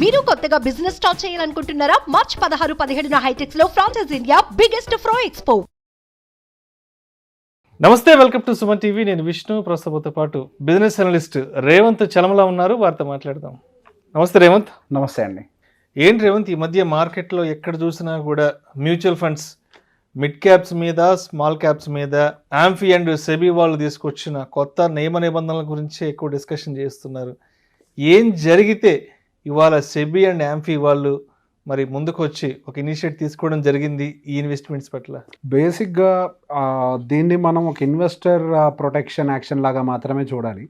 మీరు కొత్తగా business start చేయాలనుకుంటున్నారా? మార్చ్ 16-17 హైటెక్స్ లో ఫ్రాన్సెస్ ఇండియా బిగ్గెస్ట్ ఫ్రో ఎక్స్పో. నమస్తే, వెల్కమ్ టు సుమన్ టీవీ. నేను విష్ణు. ప్రస్తుతంతో పాటు బిజినెస్ అనలిస్ట్ రేవంత్ చలమలా ఉన్నారు. వారితో మాట్లాడదాం. నమస్తే రేవంత్. నమస్తే అండి. ఏంటి రేవంత్, ఈ మధ్య మార్కెట్లో ఎక్కడ చూసినా కూడా మ్యూచువల్ ఫండ్స్ మిడ్ క్యాప్స్ మీద, స్మాల్ క్యాప్స్ మీద ఆంఫీ అండ్ సెబీ వాళ్ళు తీసుకొచ్చిన కొత్త నియమ నిబంధనల గురించి ఎక్కువ డిస్కషన్ చేస్తున్నారు. ఏం జరిగితే ఇవాళ సెబీ అండ్ ఆంఫీ వాళ్ళు మరి ముందుకు వచ్చి ఒక ఇనిషియేటివ్ తీసుకోవడం జరిగింది ఈ ఇన్వెస్ట్మెంట్స్ పట్ల? బేసిక్గా దీన్ని మనం ఒక ఇన్వెస్టర్ ప్రొటెక్షన్ యాక్షన్ లాగా మాత్రమే చూడాలి.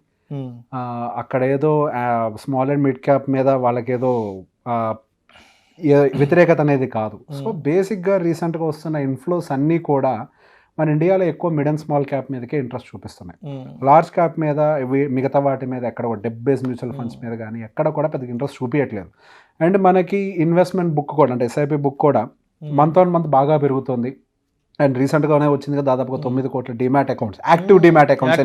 అక్కడ ఏదో స్మాల్ అండ్ మిడ్ క్యాప్ మీద వాళ్ళకేదో వ్యతిరేకత అనేది కాదు. సో బేసిక్గా రీసెంట్గా వస్తున్న ఇన్ఫ్లోస్ అన్నీ కూడా మన ఇండియాలో ఎక్కువ మిడ్ అండ్ స్మాల్ క్యాప్ మీదకే ఇంట్రెస్ట్ చూపిస్తున్నాయి. లార్జ్ క్యాప్ మీద మిగతా వాటి మీద ఎక్కడ డెబ్ బేస్ మ్యూచువల్ ఫండ్స్ మీద కానీ ఎక్కడ కూడా పెద్దగా ఇంట్రెస్ట్ చూపించట్లేదు. అండ్ మనకి ఇన్వెస్ట్మెంట్ బుక్ కూడా అంటే ఎస్ఐపి బుక్ కూడా మంత్ ఆన్ మంత్ బాగా పెరుగుతుంది. అండ్ రీసెంట్గానే వచ్చింది కదా, దాదాపుగా 9 కోట్ల demat accounts, active demat accounts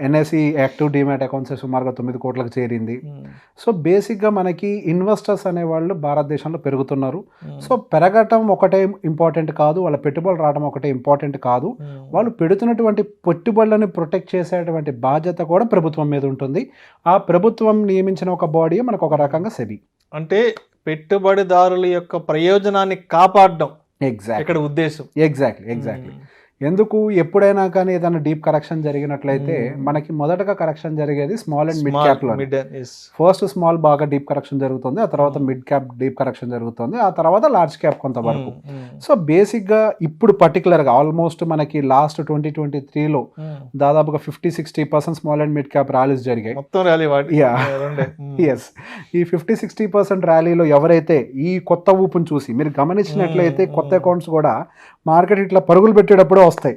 NSC active demat accounts సుమారుగా 9 కోట్లకు చేరింది. సో బేసిక్గా మనకి ఇన్వెస్టర్స్ అనేవాళ్ళు భారతదేశంలో పెరుగుతున్నారు. సో పెరగటం ఒకటే ఇంపార్టెంట్ కాదు, వాళ్ళ పెట్టుబడులు రావడం ఒకటే ఇంపార్టెంట్ కాదు, వాళ్ళు పెడుతున్నటువంటి పెట్టుబడులను ప్రొటెక్ట్ చేసేటువంటి బాధ్యత కూడా ప్రభుత్వం మీద ఉంటుంది. ఆ ప్రభుత్వం నియమించిన ఒక బాడీ మనకు ఒక రకంగా సెబీ. అంటే పెట్టుబడిదారుల యొక్క ప్రయోజనాన్ని కాపాడడం ఎగ్జాక్ట్ ఉద్దేశం. ఎగ్జాక్ట్లీ. ఎందుకు ఎప్పుడైనా కానీ ఏదైనా డీప్ కరెక్షన్ జరిగినట్లయితే మనకి మొదటగా కరెక్షన్ జరిగేది స్మాల్ అండ్ మిడ్ క్యాప్ లో. ఫస్ట్ స్మాల్ బాగా డీప్ కరెక్షన్ జరుగుతుంది, ఆ తర్వాత మిడ్ క్యాప్ డీప్ కరెక్షన్ జరుగుతుంది, ఆ తర్వాత లార్జ్ క్యాప్ కొంతవరకు. సో బేసిక్ గా ఇప్పుడు పర్టికులర్ గా ఆల్మోస్ట్ మనకి లాస్ట్ 2023లో దాదాపుగా 50-60% small and mid cap rallies జరిగాయి. ఎస్, ఈ 50-60% ర్యాలీలో ఎవరైతే ఈ కొత్త ఊపును చూసి మీరు గమనించినట్లయితే కొత్త అకౌంట్స్ కూడా మార్కెట్ ఇట్లా పరుగులు పెట్టేటప్పుడు వస్తాయి.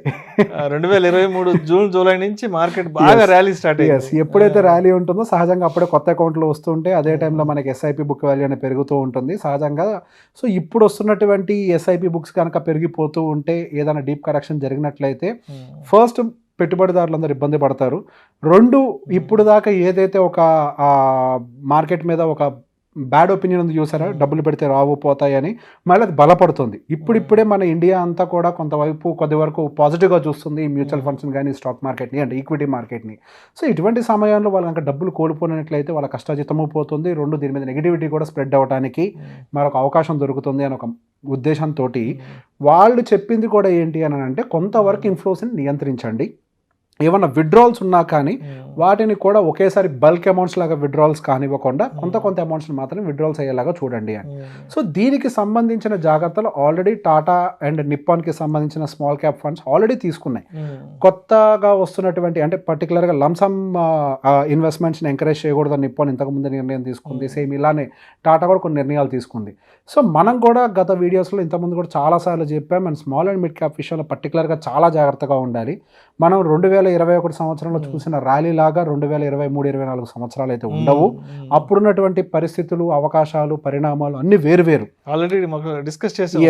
2023 జూన్ జూలై నుంచి మార్కెట్ బాగా ర్యాలీ స్టార్ట్ అయ్యింది. ఎప్పుడైతే ర్యాలీ ఉంటుందో సహజంగా అప్పుడే కొత్త అకౌంట్లు వస్తుంటే అదే టైంలో మనకి ఎస్ఐపి బుక్ వాల్యూ అనేది పెరుగుతూ ఉంటుంది సహజంగా. సో ఇప్పుడు వస్తున్నటువంటి ఎస్ఐపి బుక్స్ కనుక పెరిగిపోతూ ఉంటే ఏదైనా డీప్ కరెక్షన్ జరిగినట్లయితే ఫస్ట్ పెట్టుబడిదారులందరూ ఇబ్బంది పడతారు. రెండు, ఇప్పుడు దాకా ఏదైతే ఒక మార్కెట్ మీద ఒక బ్యాడ్ ఒపీనియన్ ఉంది చూసారా, డబ్బులు పెడితే రావు పోతాయి అని, మళ్ళీ అది బలపడుతుంది. ఇప్పుడిప్పుడే మన ఇండియా అంతా కూడా కొంతవైపు కొద్ది వరకు పాజిటివ్గా చూస్తుంది ఈ మ్యూచువల్ ఫండ్స్ని కానీ స్టాక్ మార్కెట్ని అంటే ఈక్విటీ మార్కెట్ని. సో ఇటువంటి సమయంలో వాళ్ళు కనుక డబ్బులు కోల్పోయినట్లయితే వాళ్ళ కష్టజితము పోతుంది. రెండు, దీని మీద నెగిటివిటీ కూడా స్ప్రెడ్ అవ్వడానికి మరొక అవకాశం దొరుకుతుంది అని ఒక ఉద్దేశంతో వాళ్ళు చెప్పింది కూడా ఏంటి అని అంటే కొంతవరకు ఇన్ఫ్లోస్ని నియంత్రించండి, ఏమన్నా విత్డ్రాల్స్ ఉన్నా కానీ వాటిని కూడా ఒకేసారి బల్క్ అమౌంట్స్ లాగా విత్డ్రాల్స్ కానివ్వకుండా కొంత అమౌంట్స్ని మాత్రం విత్డ్రాల్స్ అయ్యేలాగా చూడండి అని. సో దీనికి సంబంధించిన జాగ్రత్తలు ఆల్రెడీ టాటా అండ్ నిప్పాన్కి సంబంధించిన స్మాల్ క్యాప్ ఫండ్స్ ఆల్రెడీ తీసుకున్నాయి. కొత్తగా వస్తున్నటువంటి అంటే పర్టికులర్గా లంసమ్ ఇన్వెస్ట్మెంట్స్ని ఎంకరేజ్ చేయకూడదని నిప్పాన్ ఇంతకుముందు నిర్ణయం తీసుకుంది. సేమ్ ఇలానే టాటా కూడా కొన్ని నిర్ణయాలు తీసుకుంది. సో మనం కూడా గత వీడియోస్లో ఇంతకుముందు కూడా చాలాసార్లు చెప్పాం, మన స్మాల్ అండ్ మిడ్ క్యాప్ విషయంలో పర్టికులర్గా చాలా జాగ్రత్తగా ఉండాలి. మనం 2021 సంవత్సరంలో చూసిన ర్యాలీ లాగా 2023-24 సంవత్సరాలు అయితే ఉండవు. అప్పుడున్నటువంటి పరిస్థితులు, అవకాశాలు, పరిణామాలు అన్ని వేరు. ఆల్రెడీ డిస్కస్ చేసాం.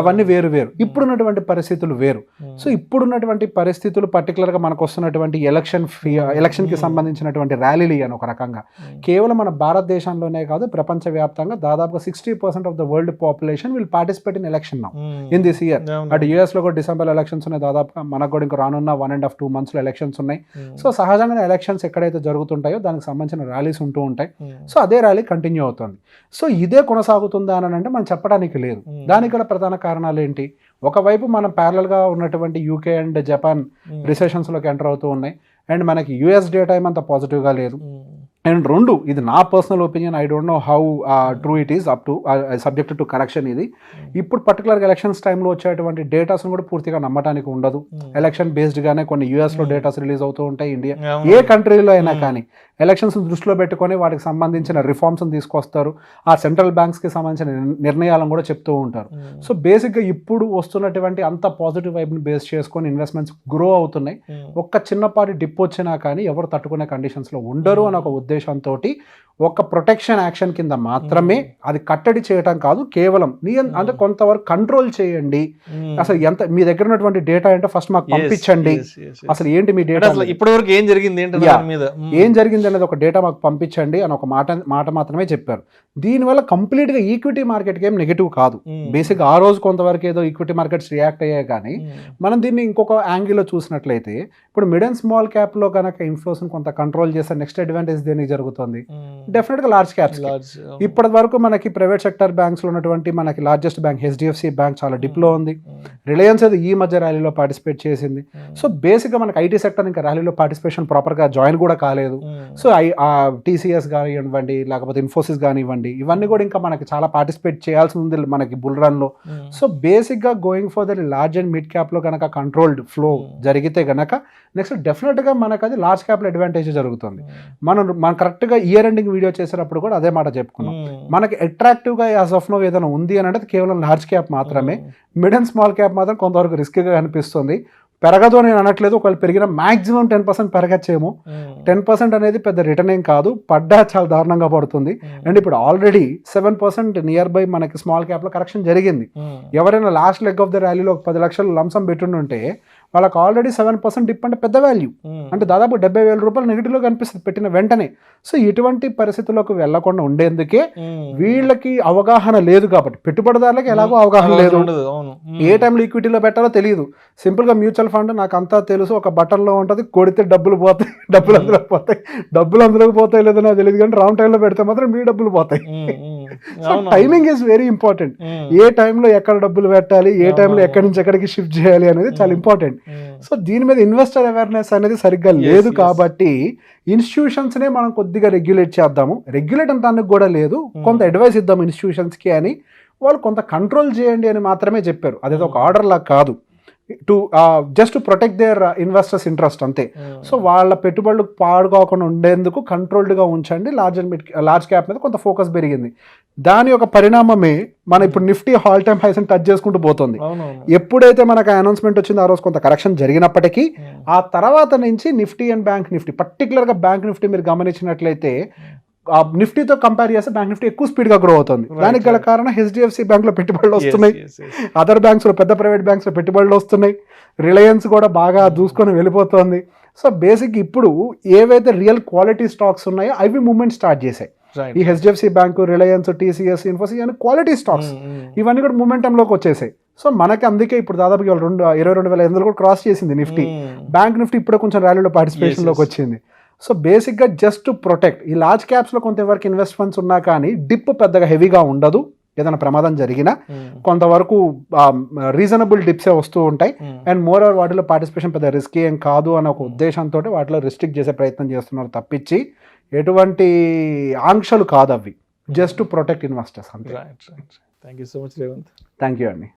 అవన్నీ వేరు. ఇప్పుడున్నటువంటి పరిస్థితులు వేరు. సో ఇప్పుడున్నటువంటి పరిస్థితులు పర్టికులర్గా మనకు వస్తున్నటువంటి ఎలక్షన్కి సంబంధించినటువంటి ర్యాలీలు అని ఒక రకంగా కేవలం మన భారతదేశంలోనే కాదు ప్రపంచవ్యాప్తంగా దాదాపుగా 60% of the world population will participate in election now in this year. అటు యుఎస్లో కూడా డిసెంబర్ ఎలక్షన్స్ ఉన్నాయి, దాదాపుగా మనకు కూడా ఇంకా రానున్న 1.5-2 months ఎలక్షన్స్ ఉన్నాయి. సో సహజంగానే ఎలక్షన్స్ ఎక్కడైతే జరుగుతుంటాయో దానికి సంబంధించిన ర్యాలీస్ ఉంటూ ఉంటాయి. సో అదే ర్యాలీ కంటిన్యూ అవుతుంది. సో ఇదే కొనసాగుతుందా అని అంటే మనం చెప్పడానికి లేదు. దానికి గల ప్రధాన కారణాలు ఏంటి? ఒకవైపు మనం ప్యారలల్గా ఉన్నటువంటి యూకే అండ్ జపాన్ రిసెషన్స్లోకి ఎంటర్ అవుతూ ఉన్నాయి. అండ్ మనకి యూఎస్ డేటా ఏమంత పాజిటివ్గా లేదు. అండ్ రెండు, ఇది నా personal opinion, I don't know how true it is up to subject to correction. ఇది ఇప్పుడు పర్టికులర్గా ఎలక్షన్స్ టైంలో వచ్చేటువంటి డేటాస్ని కూడా పూర్తిగా నమ్మటానికి ఉండదు. ఎలక్షన్ బేస్డ్గానే కొన్ని యూఎస్లో డేటాస్ రిలీజ్ అవుతూ ఉంటాయి. ఇండియా ఏ కంట్రీలో అయినా కానీ ఎలక్షన్స్ దృష్టిలో పెట్టుకొని వాటికి సంబంధించిన రిఫార్మ్స్ని తీసుకొస్తారు. ఆ సెంట్రల్ బ్యాంక్స్కి సంబంధించిన నిర్ణయాలను కూడా చెప్తూ ఉంటారు. సో బేసిక్గా ఇప్పుడు వస్తున్నటువంటి అంత పాజిటివ్ వైబ్ని బేస్ చేసుకొని ఇన్వెస్ట్మెంట్స్ గ్రో అవుతున్నాయి. ఒక్క చిన్నపాటి డిప్ వచ్చినా కానీ ఎవరు తట్టుకునే కండిషన్స్లో ఉండరు అని ఒక ఉద్దేశంతో ఒక ప్రొటెక్షన్ యాక్షన్ కింద మాత్రమే, అది కట్టడి చేయటం కాదు, కేవలం అంటే కొంతవరకు కంట్రోల్ చేయండి. అసలు ఎంత మీ దగ్గర ఉన్నటువంటి డేటా ఏంటో ఫస్ట్ మాకు పంపించండి. అసలు ఏంటి మీ డేటా, ఇప్పటి వరకు ఏం జరిగింది ఏం జరిగింది అనేది ఒక డేటా మాకు పంపించండి అని ఒక మాట మాత్రమే చెప్పారు. దీనివల్ల కంప్లీట్ గా ఈక్విటీ మార్కెట్ కి ఏం నెగిటివ్ కాదు. బేసిక్ ఆ రోజు కొంతవరకు ఏదో ఈక్విటీ మార్కెట్స్ రియాక్ట్ అయ్యాయి, కానీ మనం దీన్ని ఇంకొక యాంగిల్లో చూసినట్లయితే ఇప్పుడు మిడ్ అండ్ స్మాల్ క్యాప్ లో కనుక ఇన్ఫ్లోస్ కొంత కంట్రోల్ చేస్తే నెక్స్ట్ అడ్వాంటేజ్ దేనికి జరుగుతుంది? డెఫినెట్ గా లార్జ్ క్యాప్స్. ఇప్పటి వరకు మనకి ప్రైవేట్ సెక్టర్ బ్యాంక్స్ లో ఉన్నటువంటి మనకి లార్జెస్ట్ బ్యాంక్ హెచ్డిఎఫ్సి బ్యాంక్ చాలా డిప్ లో ఉంది. రిలయన్స్ అయితే ఈ మధ్య ర్యాలీలో పార్టిసిపేట్ చేసింది. సో బేసిక్ గా మనకి ఐటీ సెక్టర్ ఇంకా ర్యాలీలో పార్టిసిపేషన్ ప్రాపర్ గా జాయిన్ కూడా కాలేదు. సో టీసీఎస్ కానివ్వండి, లేకపోతే ఇన్ఫోసిస్ కానివ్వండి, ఇవన్నీ కూడా ఇంకా మనకి చాలా పార్టిసిపేట్ చేయాల్సి ఉంది మనకి బుల్ రన్ లో. సో బేసిక్ గా going for the large and mid cap లో కనుక కంట్రోల్డ్ ఫ్లో జరిగితే గనక నెక్స్ట్ డెఫినెట్ గా మనకు అది లార్జ్ క్యాప్ లో అడ్వాంటేజ్ జరుగుతుంది. మనం కరెక్ట్ గా ఇయర్ ఎండింగ్ వీడియో చేసేటప్పుడు కూడా అదే మాట చెప్పుకున్నాం. మనకి అట్రాక్టివ్ గా యాజ్ ఆఫ్ నో ఏదైనా ఉంది అని అంటే కేవలం లార్జ్ క్యాప్ మాత్రమే. మిడ్ అండ్ స్మాల్ క్యాప్ మాత్రం కొంతవరకు రిస్క్గా అనిపిస్తుంది. పెరగదు అని నేను అనట్లేదు, ఒకవేళ పెరిగిన మాక్సిమం 10% పెరగచ్చేమో. 10% అనేది పెద్ద రిటర్న్ ఏం కాదు, పడ్డా చాలా దారుణంగా పడుతుంది. అండ్ ఇప్పుడు ఆల్రెడీ 7% నియర్ బై మనకి స్మాల్ క్యాప్ లో కరెక్షన్ జరిగింది. ఎవరైనా లాస్ట్ లెగ్ ఆఫ్ ద ర్యాలీలో ఒక 10 లక్షలు లంసం పెట్టుంటే వాళ్ళకి ఆల్రెడీ 7% డిప్ అంటే పెద్ద వాల్యూ, అంటే దాదాపు 70,000 రూపాయలు నెగిటివ్ లో కనిపిస్తుంది పెట్టిన వెంటనే. సో ఇటువంటి పరిస్థితుల్లోకి వెళ్లకుండా ఉండేందుకే వీళ్ళకి అవగాహన లేదు కాబట్టి, పెట్టుబడిదారులకి ఎలాగో అవగాహన లేదు, ఏ టైంలో ఈక్విటీలో పెట్టాలో తెలియదు. సింపుల్ గా మ్యూచువల్ ఫండ్ నాకు అంతా తెలుసు, ఒక బటన్లో ఉంటుంది, కొడితే డబ్బులు పోతాయి, డబ్బులు అందులోకి పోతాయి లేదో నాకు తెలియదు, కానీ రాంగ్ టైంలో పెడితే మాత్రం మీ డబ్బులు పోతాయి. So timing is very important. ఏ టైంలో ఎక్కడ డబ్బులు పెట్టాలి, ఏ టైంలో ఎక్కడి నుంచి ఎక్కడికి షిఫ్ట్ చేయాలి అనేది చాలా ఇంపార్టెంట్. సో దీని మీద ఇన్వెస్టర్ అవేర్నెస్ అనేది సరిగ్గా లేదు కాబట్టి ఇన్స్టిట్యూషన్స్ నే మనం కొద్దిగా రెగ్యులేట్ చేద్దాము. రెగ్యులేట్ అంతానికి కూడా లేదు, కొంత అడ్వైస్ ఇద్దాం ఇన్స్టిట్యూషన్స్ కి అని వాళ్ళు కొంత కంట్రోల్ చేయండి అని మాత్రమే చెప్పారు. అదేదో ఒక ఆర్డర్ లాగా కాదు, just to protect there investors interest అంతే. సో వాళ్ళ పెట్టుబడులు పాడుకోకుండా ఉండేందుకు కంట్రోల్డ్గా ఉంచండి. లార్జ్ క్యాప్ మీద కొంత ఫోకస్ పెరిగింది. దాని యొక్క పరిణామమే మన ఇప్పుడు Nifty all time highs touch చేసుకుంటూ పోతుంది. ఎప్పుడైతే మనకు అనౌన్స్మెంట్ వచ్చిందో ఆ రోజు కొంత కరెక్షన్ జరిగినప్పటికీ ఆ తర్వాత నుంచి నిఫ్టీ అండ్ బ్యాంక్ నిఫ్టీ, పర్టికులర్గా బ్యాంక్ నిఫ్టీ మీరు గమనించినట్లయితే ఆ నిఫ్టీతో కంపేర్ చేస్తే బ్యాంక్ నిఫ్టీ ఎక్కువ స్పీడ్ గా గ్రో అవుతుంది. దానికి గల కారణం హెచ్డిఎఫ్సి బ్యాంక్ లో పెట్టుబడులు వస్తున్నాయి, అదర్ బ్యాంక్స్ లో పెద్ద ప్రైవేట్ బ్యాంక్స్ లో పెట్టుబడులు వస్తున్నాయి, రిలయన్స్ కూడా బాగా దూసుకొని వెళ్ళిపోతుంది. సో బేసిక్ ఇప్పుడు ఏవైతే రియల్ క్వాలిటీ స్టాక్స్ ఉన్నాయో అవి మూవ్మెంట్ స్టార్ట్ చేశాయి. ఈ HDFC bank, Reliance, TCS, Infosys అని క్వాలిటీ స్టాక్స్ ఇవన్నీ కూడా మూమెంటంలోకి వచ్చేసాయి. సో మనకి అందుకే ఇప్పుడు దాదాపు 22,800 కూడా క్రాస్ చేసింది నిఫ్టీ. బ్యాంక్ నిఫ్టీ ఇప్పుడు కొంచెం ర్యాలీలో పార్టిసిపేషన్ లోకి వచ్చింది. సో బేసిక్గా జస్ట్ టు ప్రొటెక్ట్ ఈ లార్జ్ క్యాప్స్లో కొంతవరకు ఇన్వెస్ట్మెంట్స్ ఉన్నా కానీ డిప్ పెద్దగా హెవీగా ఉండదు. ఏదైనా ప్రమాదం జరిగినా కొంతవరకు రీజనబుల్ డిప్సే వస్తూ ఉంటాయి. అండ్ మోర్ ఓవర్ వాటిలో పార్టిసిపేషన్ పెద్ద రిస్క్ ఏం కాదు అనే ఒక ఉద్దేశంతో వాటిలో రిస్ట్రిక్ట్ చేసే ప్రయత్నం చేస్తున్నారు తప్పించి ఎటువంటి ఆంక్షలు కాదు అవి, జస్ట్ టు ప్రొటెక్ట్ ఇన్వెస్టర్స్ అంతే. Thank you so much Revanth. Thank you అండి.